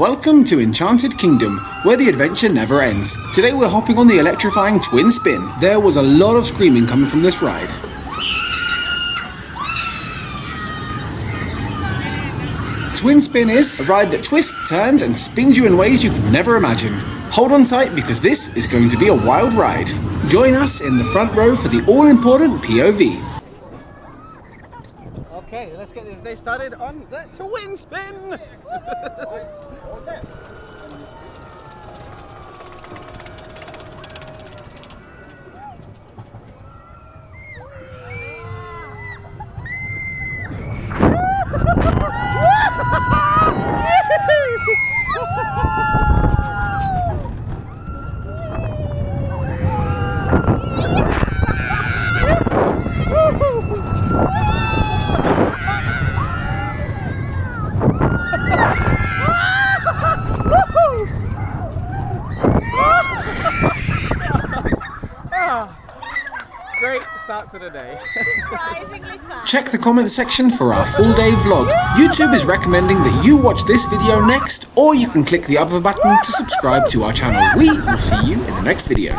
Welcome to Enchanted Kingdom, where the adventure never ends. Today we're hopping on the electrifying twin spin. There was a lot of screaming coming from this ride. Twin spin is a ride that twists, turns and spins you in ways you could never imagine. Hold on tight because this is going to be a wild ride. Join us in the front row for the all-important POV. Okay, let's get this day started on the twin spin! Great start to the day. Surprisingly fun. Check the comment section for our full day vlog. YouTube is recommending that you watch this video next, or you can click the other button to subscribe to our channel. We will see you in the next video.